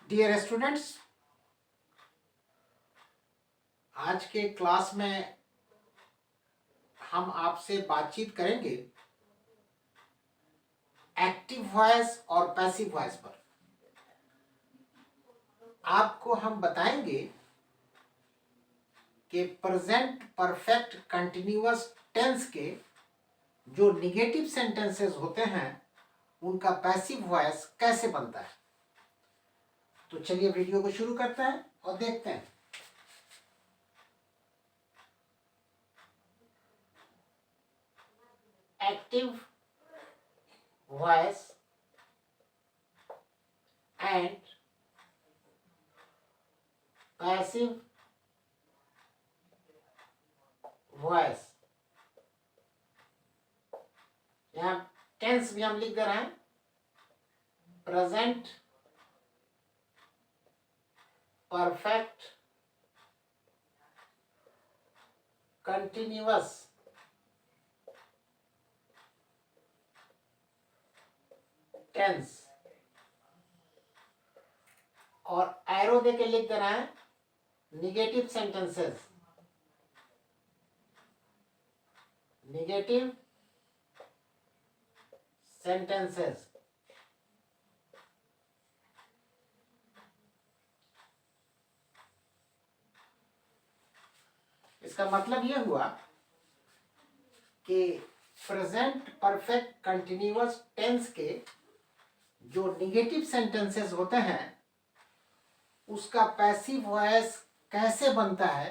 Dear students, आज के class में हम आपसे बातचीत करेंगे एक्टिव वॉइस और पैसिव वॉइस पर। आपको हम बताएंगे कि प्रेजेंट परफेक्ट कंटिन्यूअस टेंस के जो निगेटिव सेंटेंसेस होते हैं उनका पैसिव वॉइस कैसे बनता है। तो चलिए वीडियो को शुरू करते हैं और देखते हैं। Active voice and passive voice. यहाँ टेंस भी हम लिख दे रहे हैं, प्रेजेंट परफेक्ट कंटिन्यूअस टेंस, और एरो दे के लिख दे रहे हैं निगेटिव सेंटेंसेस। निगेटिव सेंटेंसेस इसका मतलब यह हुआ कि प्रेजेंट परफेक्ट कंटिन्यूअस टेंस के जो निगेटिव सेंटेंसेस होते हैं उसका पैसिव वॉइस कैसे बनता है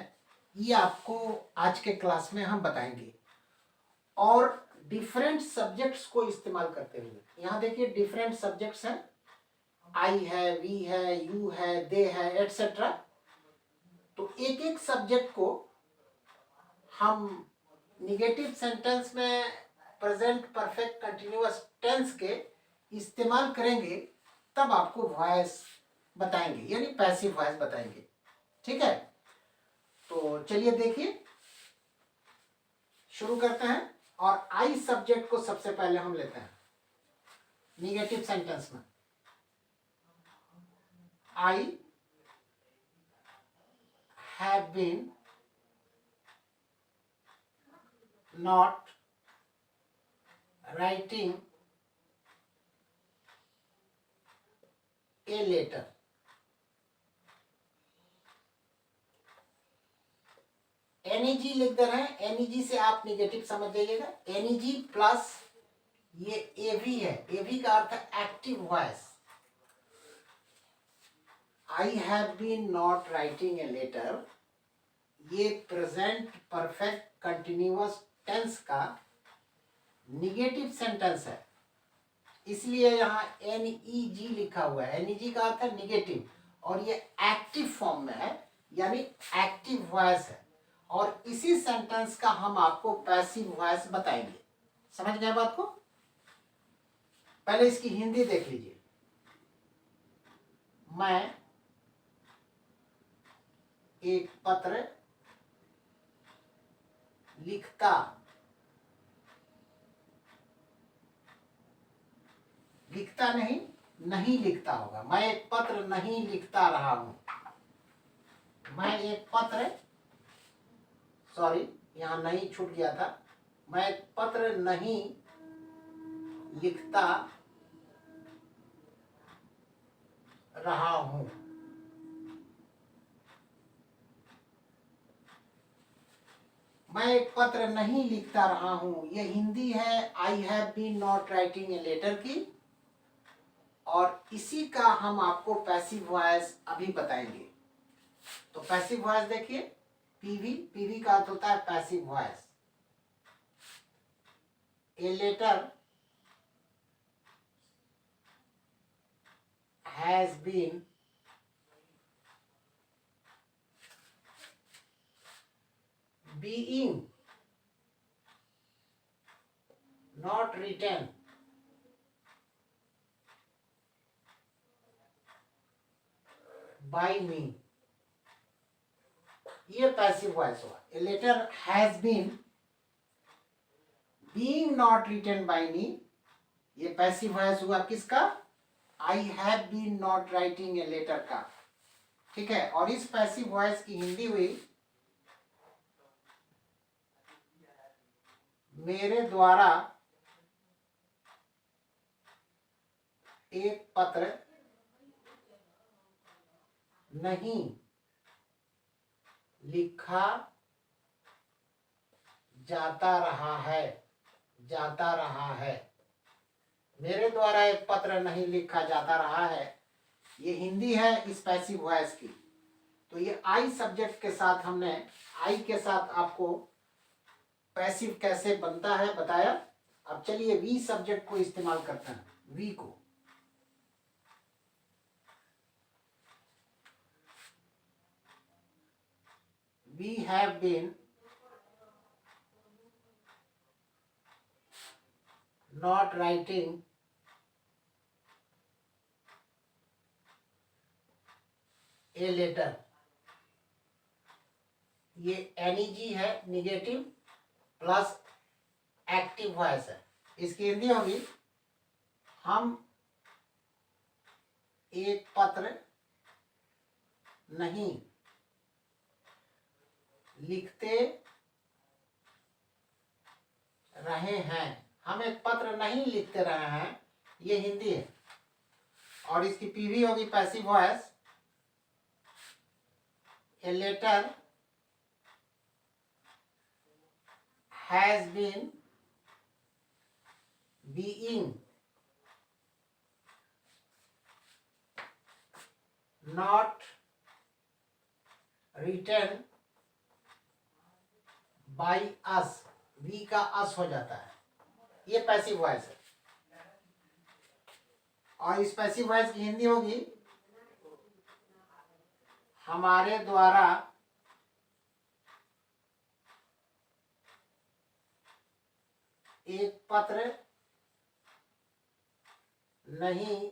ये आपको आज के क्लास में हम बताएंगे, और डिफरेंट सब्जेक्ट्स को इस्तेमाल करते हुए। यहाँ देखिए डिफरेंट सब्जेक्ट्स हैं, आई है, वी है, यू है, दे है, एटसेट्रा। तो एक एक सब्जेक्ट को हम निगेटिव सेंटेंस में प्रेजेंट परफेक्ट कंटिन्यूअस टेंस के इस्तेमाल करेंगे, तब आपको वॉइस बताएंगे, यानी पैसिव वॉइस बताएंगे। ठीक है, तो चलिए देखिए शुरू करते हैं। और आई सब्जेक्ट को सबसे पहले हम लेते हैं निगेटिव सेंटेंस में। I have been not writing a letter. NEG लिख दे रहे हैं, एनईजी से आप निगेटिव समझ जाइएगा। एनईजी प्लस ये एवी है, एवी का अर्थ है active voice. I have been not writing a letter, ये प्रेजेंट परफेक्ट कंटिन्यूअस टेंस का निगेटिव सेंटेंस है, इसलिए यहाँ एनईजी लिखा हुआ है। एनईजी का अर्थ है निगेटिव, और ये एक्टिव फॉर्म में है, यानी एक्टिव वॉइस है। और इसी सेंटेंस का हम आपको पैसिव वॉइस बताएंगे। समझ गए बात को? पहले इसकी हिंदी देख लीजिए। मैं एक पत्र लिखता, लिखता नहीं, नहीं लिखता होगा। मैं एक पत्र नहीं लिखता रहा हूं। मैं एक पत्र, सॉरी यहां नहीं छूट गया था। मैं एक पत्र नहीं लिखता रहा हूं। मैं एक पत्र नहीं लिखता रहा हूं, यह हिंदी है I have been not writing a letter की, और इसी का हम आपको पैसिव वॉइस अभी बताएंगे। तो पैसिव वॉइस देखिए, पीवी, पीवी का अर्थ होता है passive voice. A letter has been being not written by me, ये पैसिव वॉइस हुआ। A letter has been being not written by me, ये पैसिव वॉइस हुआ किसका? I have been not writing a letter का, ठीक है। और इस पैसिव वॉइस की हिंदी हुई मेरे द्वारा एक पत्र नहीं लिखा जाता रहा है, जाता रहा है। मेरे द्वारा एक पत्र नहीं लिखा जाता रहा है, ये हिंदी है इस पैसिव वॉइस की। तो ये आई सब्जेक्ट के साथ हमने आई के साथ आपको पैसिव कैसे बनता है बताया। अब चलिए वी सब्जेक्ट को इस्तेमाल करते हैं। वी को we have been not writing a letter. ये एनईजी है, निगेटिव प्लस एक्टिव वॉइस है। इसकी हिंदी होगी हम एक पत्र नहीं लिखते रहे हैं। हम एक पत्र नहीं लिखते रहे हैं, ये हिंदी है। और इसकी पीवी होगी passive voice, a letter has been being not written by us. We का अस हो जाता है, ये पैसिव वॉइस है। और इस पैसिव वॉइस की हिंदी होगी हमारे द्वारा एक पत्र नहीं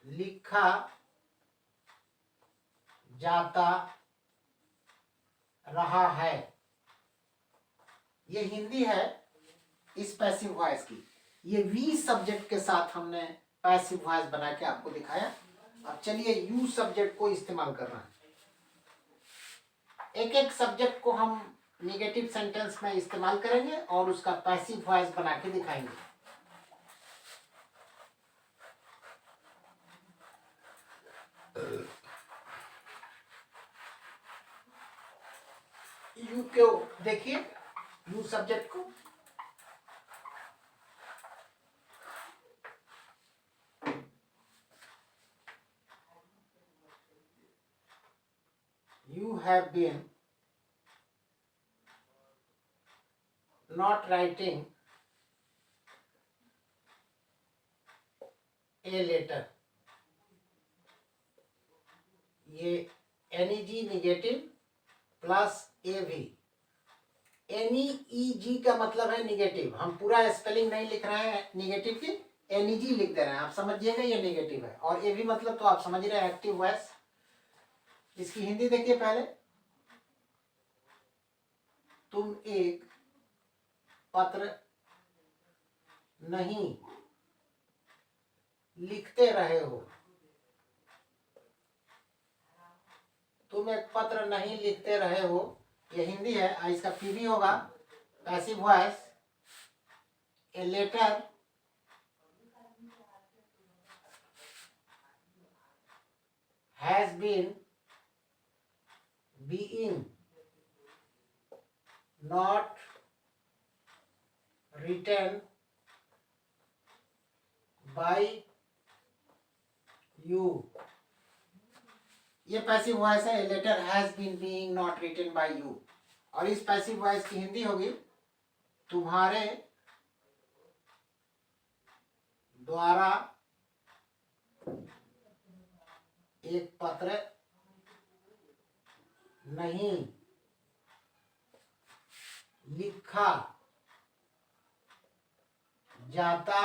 लिखा जाता रहा है, ये हिंदी है इस पैसिव वॉइस की। ये वी सब्जेक्ट के साथ हमने पैसिव वॉइस बना के आपको दिखाया। अब चलिए यू सब्जेक्ट को इस्तेमाल करना है। एक एक सब्जेक्ट को हम नेगेटिव सेंटेंस में इस्तेमाल करेंगे और उसका पैसिव वॉइस बना के दिखाएंगे। यू को देखिए, यू सब्जेक्ट को you have been not writing a letter। ये NEG negative plus AV। NEG का मतलब है निगेटिव। हम पूरा स्पेलिंग नहीं लिख रहे हैं निगेटिव की, NEG लिख दे रहे हैं। आप समझिएगा ये निगेटिव है। और AV मतलब तो आप समझ रहे हैं एक्टिव वॉइस। इसकी हिंदी देखिए पहले, तुम एक पत्र नहीं लिखते रहे हो। तुम एक पत्र नहीं लिखते रहे हो, ये हिंदी है। इसका पीवी होगा passive voice, a letter has been being not written by you. ये पैसिव वॉइस है, a letter has been being not written by you. और इस पैसिव वॉइस की हिंदी होगी तुम्हारे द्वारा एक पत्र नहीं लिखा जाता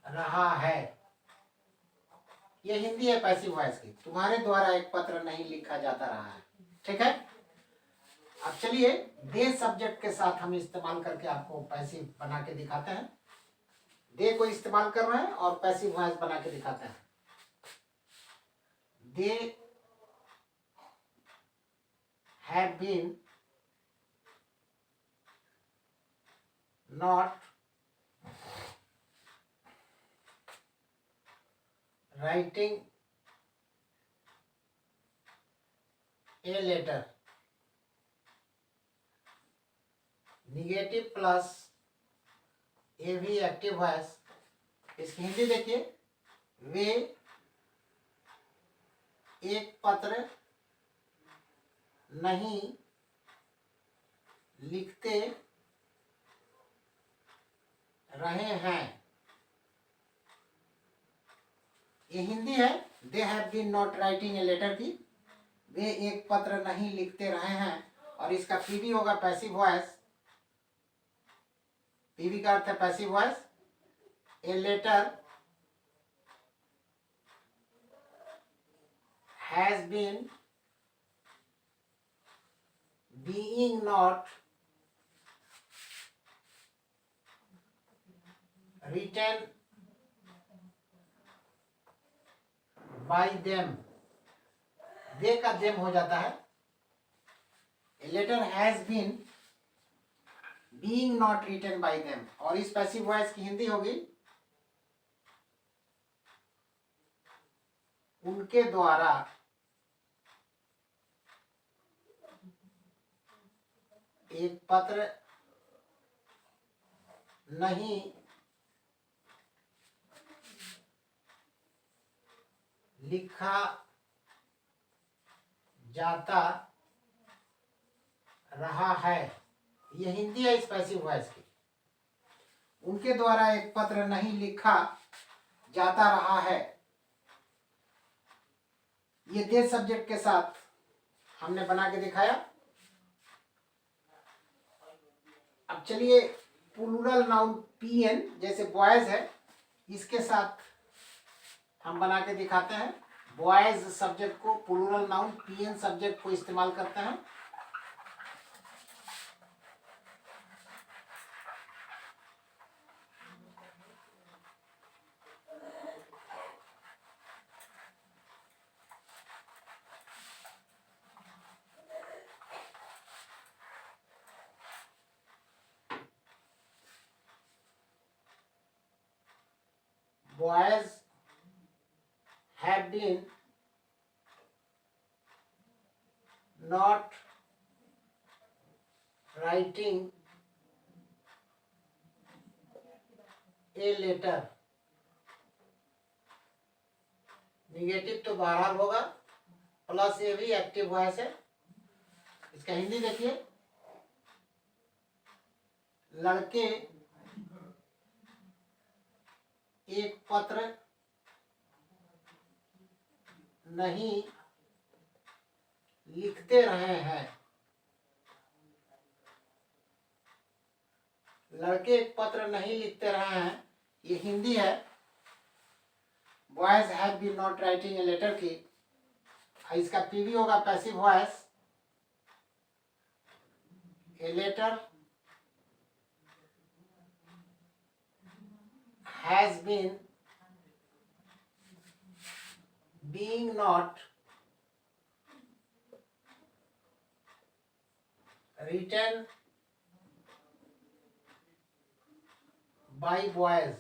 रहा है। ये हिंदी है पैसिव वॉइस की, तुम्हारे द्वारा एक पत्र नहीं लिखा जाता रहा है। ठीक है। अब चलिए दे सब्जेक्ट के साथ हम इस्तेमाल करके आपको पैसिव बना के दिखाते हैं। दे को इस्तेमाल कर रहे हैं और पैसिव वॉइस बना के दिखाते हैं। They have been not writing a letter, negative plus a भी एक्टिव वॉइस। इसकी हिंदी देखिए, वे एक पत्र नहीं लिखते रहे हैं। ये हिंदी है, they have been not writing a letter की, वे एक पत्र नहीं लिखते रहे हैं। और इसका पीवी होगा पैसिव वॉइस। पीवी का अर्थ है passive voice. A letter has been being not written by them. They का देम हो जाता है। A letter has been being not written by them. और इस पैसिव वॉइस की हिंदी होगी उनके द्वारा एक पत्र नहीं लिखा जाता रहा है। यह हिंदी है इस पैसिव वॉइस की। उनके द्वारा एक पत्र नहीं लिखा जाता रहा है। ये दे सब्जेक्ट के साथ हमने बना के दिखाया। अब चलिए प्लूरल नाउन पीएन जैसे बॉयज है, इसके साथ हम बना के दिखाते हैं। बॉयज सब्जेक्ट को प्लूरल नाउन पीएन सब्जेक्ट को इस्तेमाल करते हैं। Boys have been not writing a letter। Negative तो बहरहाल होगा, प्लस ये भी एक्टिव वॉइस है। इसका हिंदी देखिए, लड़के एक पत्र नहीं लिखते रहे हैं। लड़के एक पत्र नहीं लिखते रहे हैं, ये हिंदी है। Boys have been not writing a letter की। इसका पीवी होगा passive voice. A letter has been being not written by boys।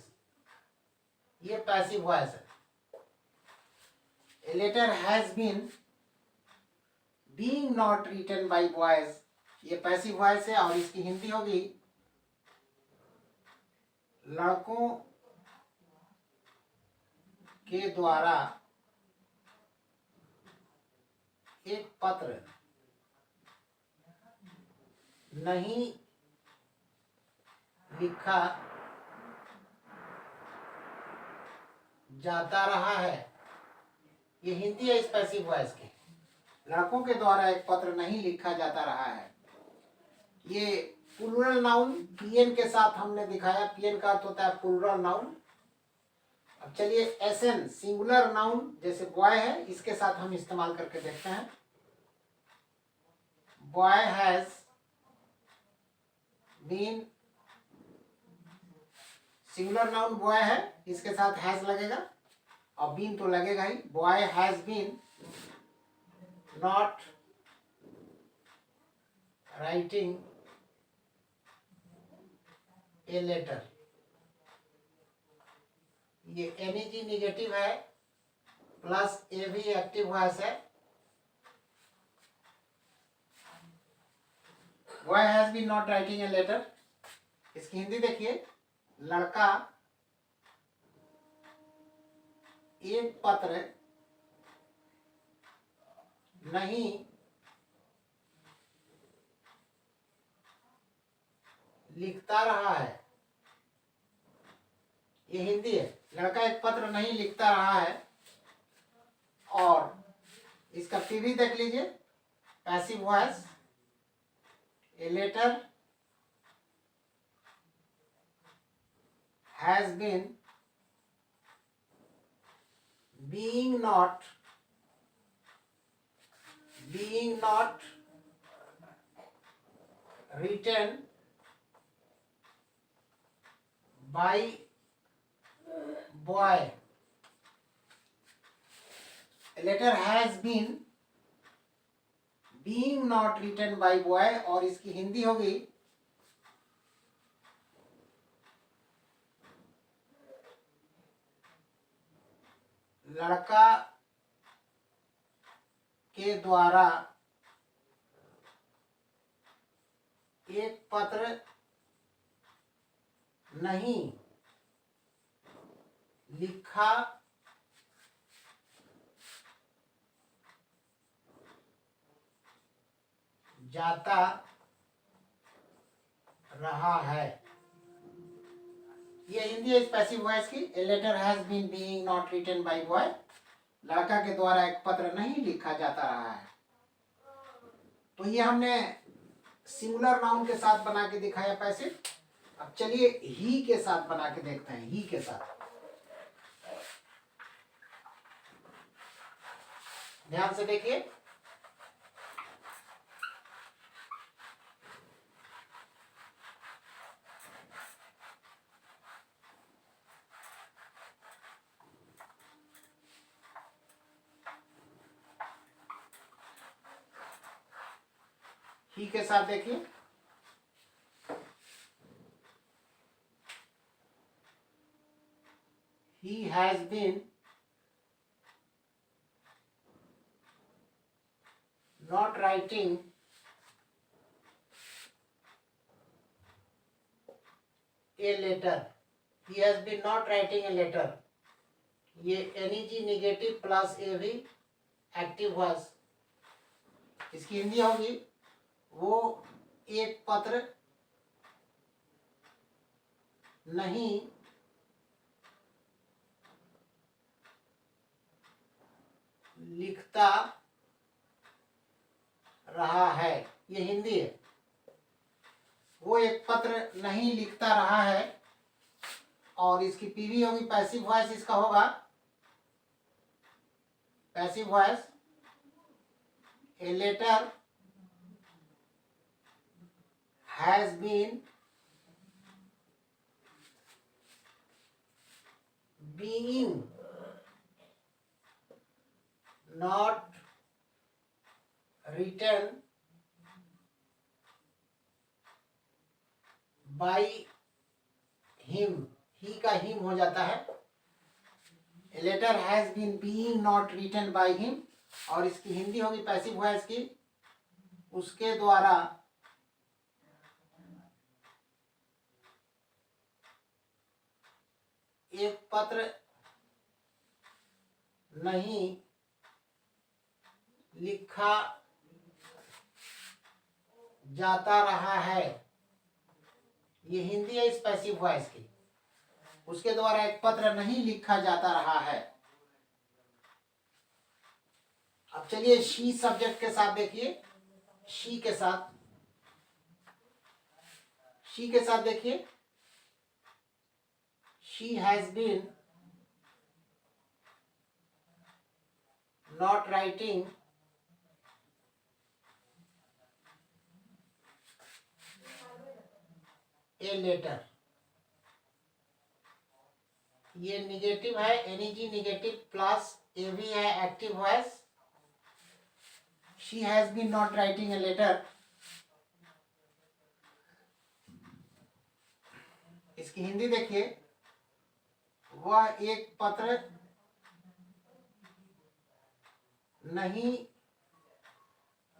ये पैसिव वॉइस है। A letter has been being not written by boys, ये पैसिव वॉइस है। और इसकी हिंदी होगी लड़कों के द्वारा एक पत्र नहीं लिखा जाता रहा है। ये हिंदी है इस पैसिव वॉइस की। लड़कों के द्वारा एक पत्र नहीं लिखा जाता रहा है। ये प्लूरल नाउन पीएन के साथ हमने दिखाया। पीएन का अर्थ होता है प्लूरल नाउन। अब चलिए एसएन सिंगुलर नाउन जैसे बॉय है, इसके साथ हम इस्तेमाल करके देखते हैं। boy has been, singular noun boy है, इसके साथ हैज लगेगा और बीन तो लगेगा ही। Boy has been not writing a letter, ये एनईजी निगेटिव है प्लस ए भी एक्टिव वॉइस है। Boy has been not writing a letter, इसकी हिंदी देखिए, लड़का एक पत्र नहीं लिखता रहा है, ये हिंदी है। लड़का एक पत्र नहीं लिखता रहा है, और इसका पीवी देख लीजिए, passive voice, a letter has been being not written by boy, a letter has been being not written by boy, और इसकी हिंदी होगी लड़का के द्वारा एक पत्र नहीं लिखा जाता रहा है, ये हिंदी है इस पैसिव वॉइस की। A letter has been being not written by boy, लड़का के द्वारा एक पत्र नहीं लिखा जाता रहा है। तो ये हमने सिंगुलर नाउन के साथ बना के दिखाया पैसिव। अब चलिए ही के साथ बना के देखते हैं, ही के साथ। ध्यान से देखिए, ही के साथ देखिए, he has been not writing a letter, he has been not writing a letter, ये एनईजी निगेटिव प्लस ए भी एक्टिव वॉइस, इसकी हिंदी होगी वो एक पत्र नहीं लिखता रहा है, ये हिंदी है। वो एक पत्र नहीं लिखता रहा है, और इसकी पीवी होगी पैसिव वॉइस, इसका होगा passive voice, a letter has been being not written by him, he का हिम हो जाता है। A letter has been being not written by him, और इसकी हिंदी होगी पैसिव वॉइस की, उसके द्वारा एक पत्र नहीं लिखा जाता रहा है, ये हिंदी है इस पैसिव वॉइस की। उसके द्वारा एक पत्र नहीं लिखा जाता रहा है। अब चलिए शी सब्जेक्ट के साथ देखिए, शी के साथ, शी के साथ देखिए, she has been not writing a letter, ये निगेटिव है, एनईजी निगेटिव प्लस एवी है active voice. She has been not writing a letter, इसकी हिंदी देखिए, वह एक पत्र नहीं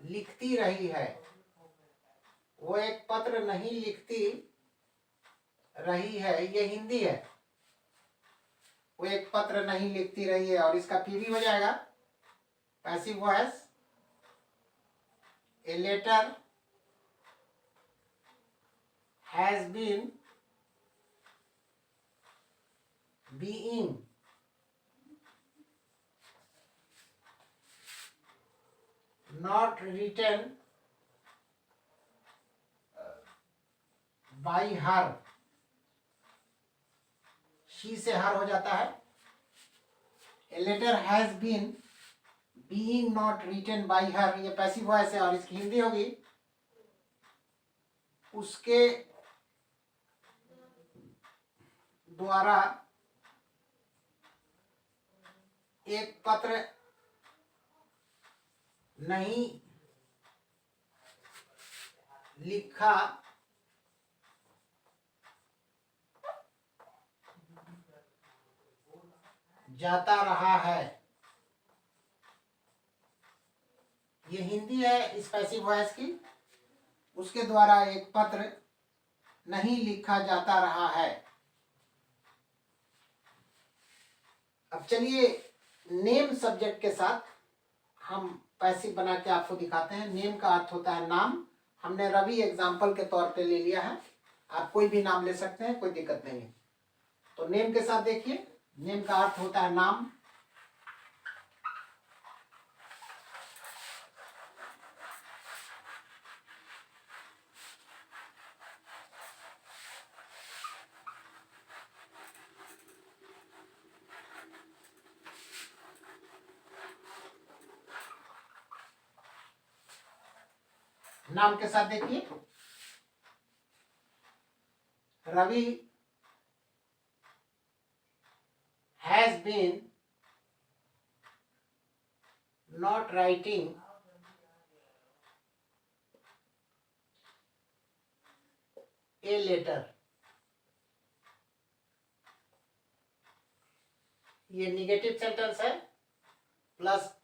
लिखती रही है, वो एक पत्र नहीं लिखती रही है, ये हिंदी है। वो एक पत्र नहीं लिखती रही है, और इसका पीवी हो जाएगा passive voice, a letter has been being not written by her, she से हर हो जाता है। A letter has been being not written by her, ये पैसिव वॉइस है, और इसकी हिंदी होगी उसके द्वारा एक पत्र नहीं लिखा जाता रहा है, ये हिंदी है इस पैसिव वॉइस की, उसके द्वारा एक पत्र नहीं लिखा जाता रहा है। अब चलिए नेम सब्जेक्ट के साथ हम पैसिव बना के आपको दिखाते हैं। नेम का अर्थ होता है नाम, हमने रवि एग्जाम्पल के तौर पे ले लिया है, आप कोई भी नाम ले सकते हैं, कोई दिक्कत नहीं है। तो नेम के साथ देखिए, नेम का अर्थ होता है नाम। नाम के साथ देखिए, Ravi has been not writing a letter, ये निगेटिव सेंटेंस है प्लस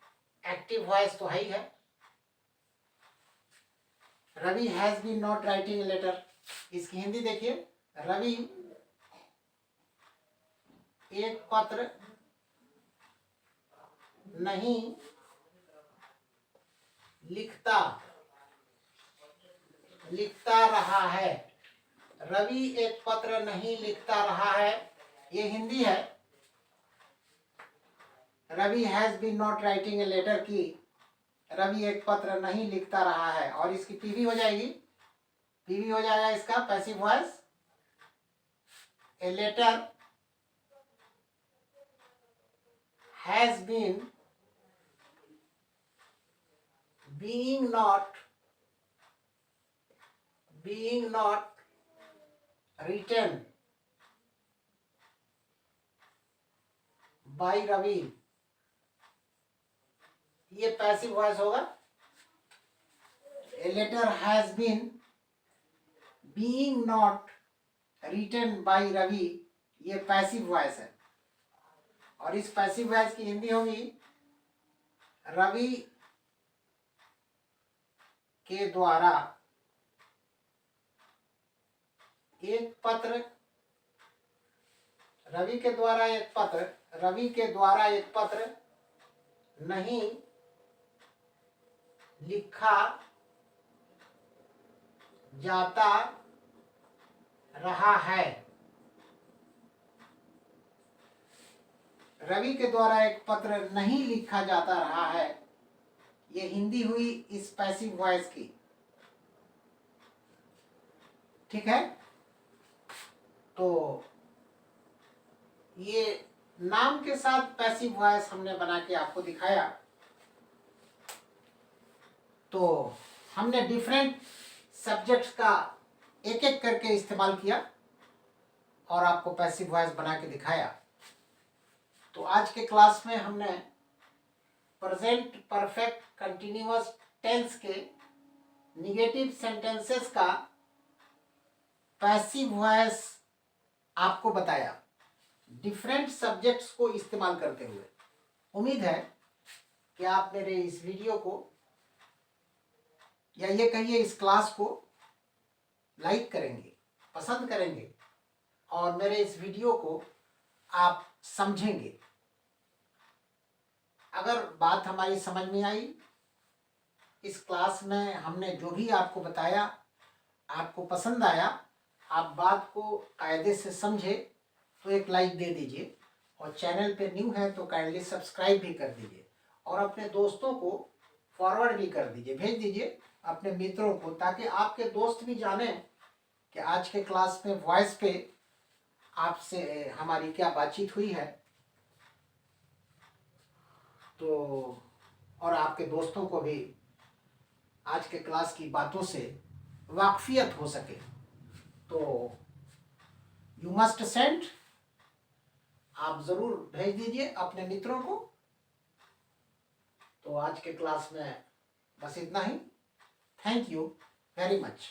एक्टिव वॉइस तो है ही है। Ravi has been not writing a letter, इसकी हिंदी देखिए, रवि एक पत्र नहीं लिखता रहा है, रवि एक पत्र नहीं लिखता रहा है, ये हिंदी है। Ravi has been not writing a letter की रवि एक पत्र नहीं लिखता रहा है, और इसकी पीवी हो जाएगी, पीवी हो जाएगा इसका passive voice, a letter has been being not written by Ravi, ये पैसिव वॉइस होगा। A letter has been being not written by Ravi, ये पैसिव वॉइस है, और इस पैसिव वॉइस की हिंदी होगी रवि के द्वारा एक पत्र, रवि के द्वारा एक पत्र नहीं लिखा जाता रहा है, रवि के द्वारा एक पत्र नहीं लिखा जाता रहा है, ये हिंदी हुई इस पैसिव वॉइस की। ठीक है, तो ये नाम के साथ पैसिव वॉइस हमने बना के आपको दिखाया। तो हमने डिफरेंट सब्जेक्ट्स का एक एक करके इस्तेमाल किया और आपको पैसिव वॉइस बना के दिखाया। तो आज के क्लास में हमने प्रेजेंट परफेक्ट कंटिन्यूअस टेंस के निगेटिव सेंटेंसेस का पैसिव वॉइस आपको बताया, डिफरेंट सब्जेक्ट्स को इस्तेमाल करते हुए। उम्मीद है कि आप मेरे इस वीडियो को या ये कहिए इस क्लास को लाइक करेंगे, पसंद करेंगे और मेरे इस वीडियो को आप समझेंगे। अगर बात हमारी समझ में आई, इस क्लास में हमने जो भी आपको बताया आपको पसंद आया, आप बात को कायदे से समझे तो एक लाइक दे दीजिए और चैनल पे न्यू है तो काइंडली सब्सक्राइब भी कर दीजिए और अपने दोस्तों को फॉरवर्ड भी कर दीजिए, भेज दीजिए अपने मित्रों को, ताकि आपके दोस्त भी जाने कि आज के क्लास में वॉइस पे आपसे हमारी क्या बातचीत हुई है। तो और आपके दोस्तों को भी आज के क्लास की बातों से वाकफियत हो सके। तो यू मस्ट सेंड, आप ज़रूर भेज दीजिए अपने मित्रों को। तो आज के क्लास में बस इतना ही। Thank you very much.